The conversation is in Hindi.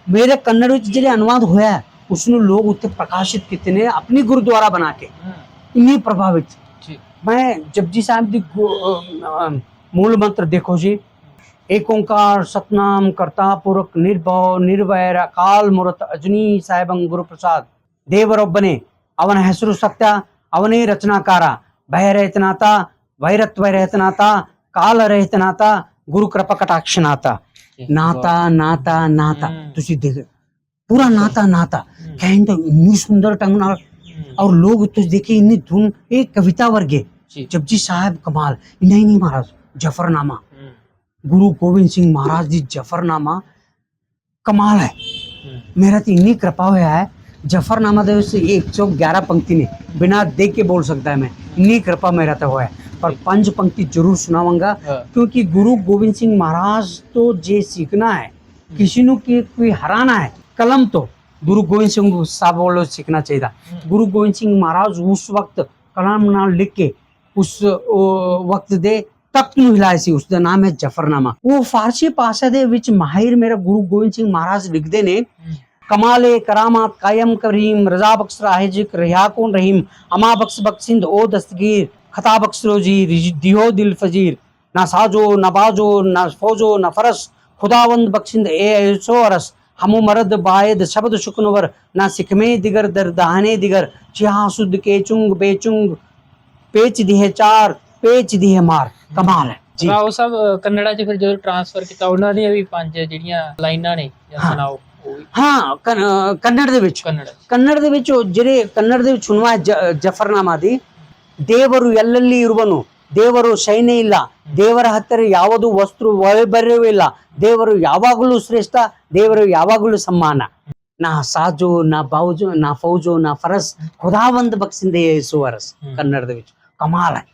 मेरे कन्नड़ ਵਿੱਚ ਜਿਹੜੇ अनुवाद ਹੋਇਆ ਹੈ, ਉਸ ਨੂੰ ਲੋਕ ਉੱਤੇ ਪ੍ਰਕਾਸ਼ਿਤ ਕੀਤੇ ਨੇ ਆਪਣੀ ਗੁਰਦੁਆਰਾ ਬਣਾ ਕੇ ਇੰਨੀ ਪ੍ਰਭਾਵਿਤ। मैं जपजी साहब दी मूल मंत्र देखो जी, एक ओंकार सतनाम करता पुरख निर्भव निर्वैर अकाल मूर्त अजनी साहेबं गुरु प्रसाद देवरೊಬ್ಬನೇ ಅವನ ಹೆಸರು ಸತ್ಯ ಅವನೇ ರಚನಾಕಾರ ಭಯರಹಿತನಾಥ ವೈರತ್ವರಹಿತನಾಥ ಕಾಲರಹಿತನಾಥ गुरु कृपा कटाक्षनाथ नाता नाता नाता तुसी देख पूरा नाता नाता कहते इतनी सुंदर ढंग नाल और लोग तुझ देखे इतनी धुन एक कविता वर्गे जपजी साहब कमाल नहीं नहीं महाराज जफरनामा गुरु गोविंद सिंह महाराज जी जफरनामा कमाल है। मेरा तो इतनी कृपा हुआ है जफरनामा दे 111 पंक्ति ने बिना देख के बोल सकता है मैं, इतनी कृपा मेरा तो हुआ है। पर 5 पंक्ति जरूर सुनाऊंगा क्योंकि गुरु गोविंद सिंह महाराज तो जे सीखना है किसी नु की कोई हराना है कलम तो गुरु गोविंद सिंह साहब वालों सीखना चाहिए। गुरु गोविंद सिंह महाराज उस वक्त कलम ना लिख के उस वक्त दे तख्त ਨੂੰ ਹਿਲਾਇਆ ਸੀ, ਉਸ ਦਾ ਨਾਮ ਹੈ ਜਫਰਨਾਮਾ। ਉਹ ਫਾਰਸੀ ਭਾਸ਼ਾ ਦੇ ਵਿੱਚ ਮਾਹਿਰ ਮੇਰਾ ਗੁਰੂ ਗੋਬਿੰਦ ਸਿੰਘ ਮਹਾਰਾਜ ਲਿਖਦੇ ਨੇ, कमाले करामात कायम करीम रजा बख्श राहे जिक्र रिहा कौन रहीम अमा बख्श बख्शिंद ओ दस्तगीर खता बख्श रोजी दियो दिल फजीर ना साजो ना बाजो ना फौजो ना फरस खुदावंद बख्शिंद ए ऐसो अरस हमो मरद बायद शब्द शुकनवर ना सिखमे दिगर दरदाहने दिगर चिहा सुद के चुंग बेचुंग पेच दिहे चार पेच दिहे मार। कमाल है जी। ਰਾਓ ਸਾਹਿਬ ਕੰਨੜਾ ਚ ਫਿਰ ਜਦੋਂ ਟ੍ਰਾਂਸਫਰ ਕੀਤਾ ਉਹਨਾਂ ਦੀਆਂ ਵੀ 5 ਜਿਹੜੀਆਂ ਲਾਈਨਾਂ ਨੇ ਸੁਣਾਓ। हाँ कन्नड़ दे विच कन्नड़ दे विच जेरे कन्नड़ दे विच सुनवा जफरनामा दी देವರು ಎಲ್ಲೆಲ್ಲಿ ಇರುವನು ದೇವರು ಶೈನೆ ಇಲ್ಲ ದೇವರ ಹತ್ತಿರ ಯಾವುದು ವಸ್ತು ವೈಭವ್ಯವಿಲ್ಲ ದೇವರು ಯಾವಾಗಲೂ ಶ್ರೇಷ್ಠ ದೇವರು ಯಾವಾಗಲೂ ಸಮ್ಮಾನ ना साजो ना बावजो ना फौजो ना फरस खुदावंद बख्शिंदे सुवरस कन्नड़ दे विच कमाल है।